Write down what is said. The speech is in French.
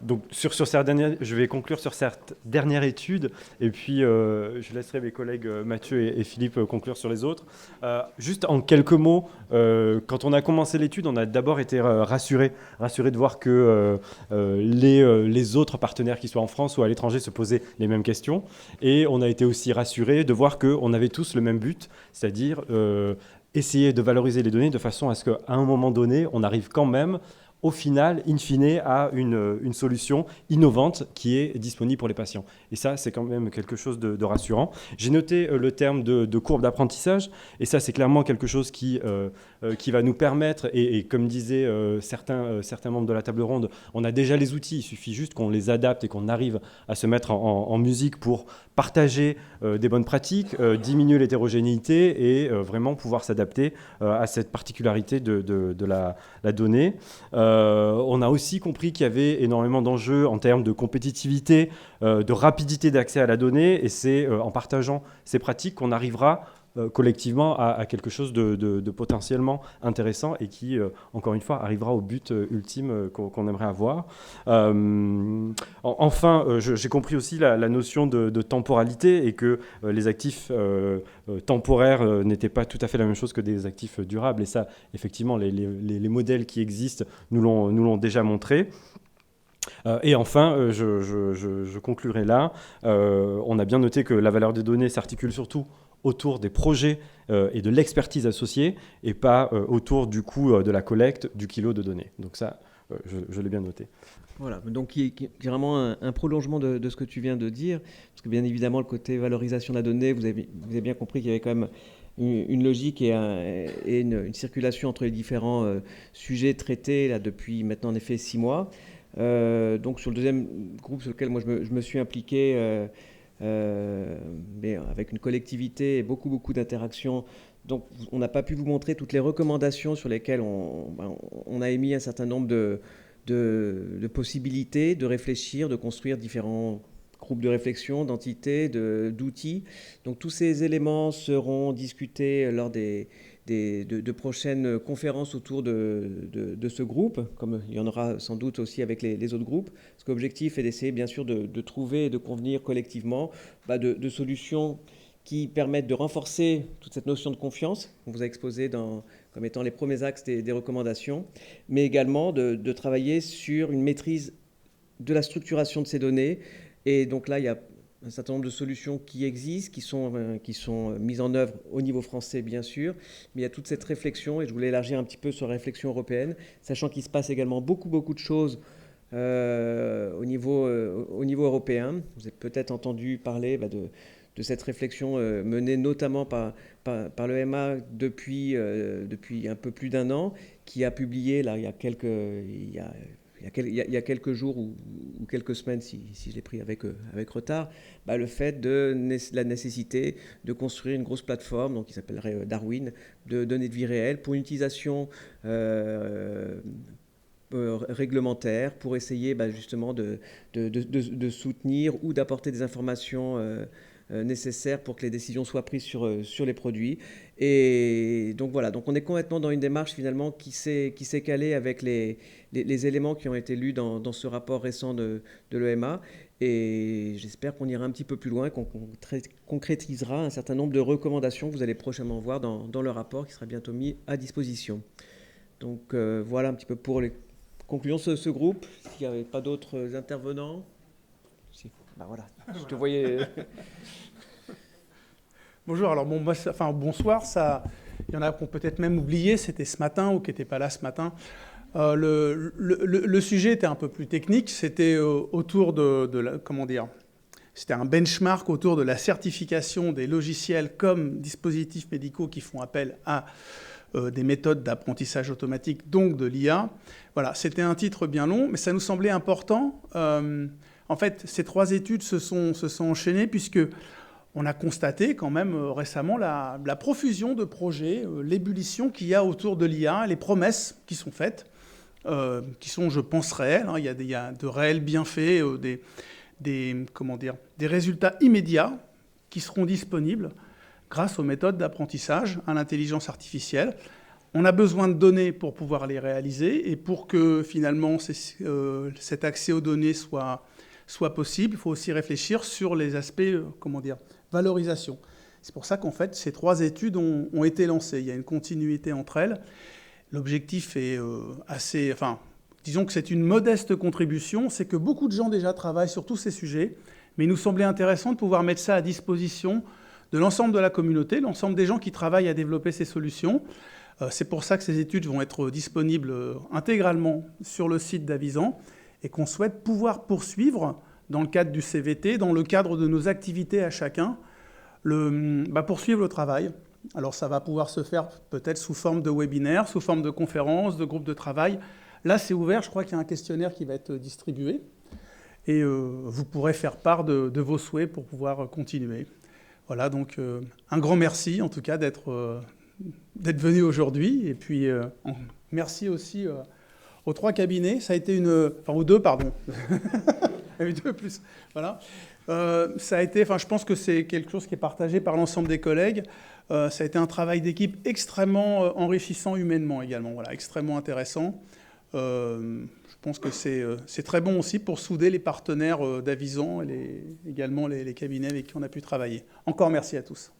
Donc je vais conclure sur cette dernière étude et puis je laisserai mes collègues Mathieu et Philippe conclure sur les autres. Juste en quelques mots, quand on a commencé l'étude, on a d'abord été rassurés de voir que les autres partenaires, qui soient en France ou à l'étranger, se posaient les mêmes questions. Et on a été aussi rassurés de voir qu'on avait tous le même but, c'est-à-dire essayer de valoriser les données de façon à ce qu'à un moment donné, on arrive quand même au final, in fine, à une solution innovante qui est disponible pour les patients. Et ça, c'est quand même quelque chose de rassurant. J'ai noté le terme de courbe d'apprentissage, et ça, c'est clairement quelque chose qui va nous permettre, et comme disaient certains membres de la table ronde, on a déjà les outils, il suffit juste qu'on les adapte et qu'on arrive à se mettre en musique pour partager des bonnes pratiques, diminuer l'hétérogénéité et vraiment pouvoir s'adapter à cette particularité de la donnée. On a aussi compris qu'il y avait énormément d'enjeux en termes de compétitivité, de rapidité d'accès à la donnée, et c'est en partageant ces pratiques qu'on arrivera collectivement à quelque chose de potentiellement intéressant et qui, encore une fois, arrivera au but ultime qu'on aimerait avoir. Enfin, j'ai compris aussi la notion de temporalité et que les actifs temporaires n'étaient pas tout à fait la même chose que des actifs durables. Et ça, effectivement, les modèles qui existent nous l'ont déjà montré. Et enfin, je conclurai là. On a bien noté que la valeur des données s'articule surtout autour des projets et de l'expertise associée et pas autour du coût de la collecte du kilo de données. Donc ça, je l'ai bien noté. Voilà, donc qui est vraiment un prolongement de ce que tu viens de dire, parce que bien évidemment, le côté valorisation de la donnée, vous avez bien compris qu'il y avait quand même une logique et une circulation entre les différents sujets traités là, depuis maintenant en effet 6 mois. Donc sur le deuxième groupe sur lequel moi je me suis impliqué, mais avec une collectivité et beaucoup d'interactions. Donc on n'a pas pu vous montrer toutes les recommandations sur lesquelles on a émis un certain nombre de possibilités de réfléchir, de construire différents groupes de réflexion, d'entités, d'outils. Donc tous ces éléments seront discutés lors de prochaines conférences autour de ce groupe, comme il y en aura sans doute aussi avec les autres groupes. Parce que l'objectif est d'essayer bien sûr de trouver et de convenir collectivement de solutions qui permettent de renforcer toute cette notion de confiance qu'on vous a exposée comme étant les premiers axes des recommandations, mais également de travailler sur une maîtrise de la structuration de ces données. Et donc là, il y a un certain nombre de solutions qui existent, qui sont mises en œuvre au niveau français, bien sûr, mais il y a toute cette réflexion, et je voulais élargir un petit peu sur la réflexion européenne, sachant qu'il se passe également beaucoup de choses au niveau européen. Vous avez peut-être entendu parler de cette réflexion menée notamment par l'EMA depuis un peu plus d'1 an, qui a publié là, il y a quelques jours ou quelques semaines, si je l'ai pris avec retard, le fait de la nécessité de construire une grosse plateforme donc, qui s'appellerait Darwin, de données de vie réelle pour une utilisation réglementaire, pour essayer justement de soutenir ou d'apporter des informations nécessaires pour que les décisions soient prises sur les produits. Et donc voilà, donc on est complètement dans une démarche finalement qui s'est calée avec les éléments qui ont été lus dans ce rapport récent de l'EMA. Et j'espère qu'on ira un petit peu plus loin, qu'on concrétisera un certain nombre de recommandations que vous allez prochainement voir dans le rapport qui sera bientôt mis à disposition. Donc voilà un petit peu pour les conclusions de ce groupe. S'il n'y avait pas d'autres intervenants. Si. Voilà, je te voyais. Bonjour, alors bonsoir, il y en a qui ont peut-être même oublié, c'était ce matin ou qui n'étaient pas là ce matin. Le sujet était un peu plus technique, c'était autour c'était un benchmark autour de la certification des logiciels comme dispositifs médicaux qui font appel à des méthodes d'apprentissage automatique, donc de l'IA. Voilà, c'était un titre bien long, mais ça nous semblait important. En fait, ces 3 études se sont enchaînées puisque on a constaté quand même récemment la profusion de projets, l'ébullition qu'il y a autour de l'IA, les promesses qui sont faites, qui sont, je pense, réelles. Il y a de réels bienfaits, des résultats immédiats qui seront disponibles grâce aux méthodes d'apprentissage, à l'intelligence artificielle. On a besoin de données pour pouvoir les réaliser, et pour que finalement cet accès aux données soit possible, il faut aussi réfléchir sur les aspects, valorisation. C'est pour ça qu'en fait, ces 3 études ont été lancées. Il y a une continuité entre elles. L'objectif est disons que c'est une modeste contribution. C'est que beaucoup de gens déjà travaillent sur tous ces sujets, mais il nous semblait intéressant de pouvoir mettre ça à disposition de l'ensemble de la communauté, l'ensemble des gens qui travaillent à développer ces solutions. C'est pour ça que ces études vont être disponibles intégralement sur le site d'Avisan, et qu'on souhaite pouvoir poursuivre dans le cadre du CVT, dans le cadre de nos activités à chacun, poursuivre le travail. Alors ça va pouvoir se faire peut-être sous forme de webinaire, sous forme de conférences, de groupes de travail. Là, c'est ouvert, je crois qu'il y a un questionnaire qui va être distribué, et vous pourrez faire part de vos souhaits pour pouvoir continuer. Voilà, donc un grand merci en tout cas d'être venu aujourd'hui, et puis merci aussi aux 3 cabinets. Ça a été aux 2, pardon. Il y a eu 2 plus. Voilà. Ça a été, je pense que c'est quelque chose qui est partagé par l'ensemble des collègues. Ça a été un travail d'équipe extrêmement enrichissant humainement également, voilà, extrêmement intéressant. Je pense que c'est très bon aussi pour souder les partenaires d'Avisan et également les cabinets avec qui on a pu travailler. Encore merci à tous.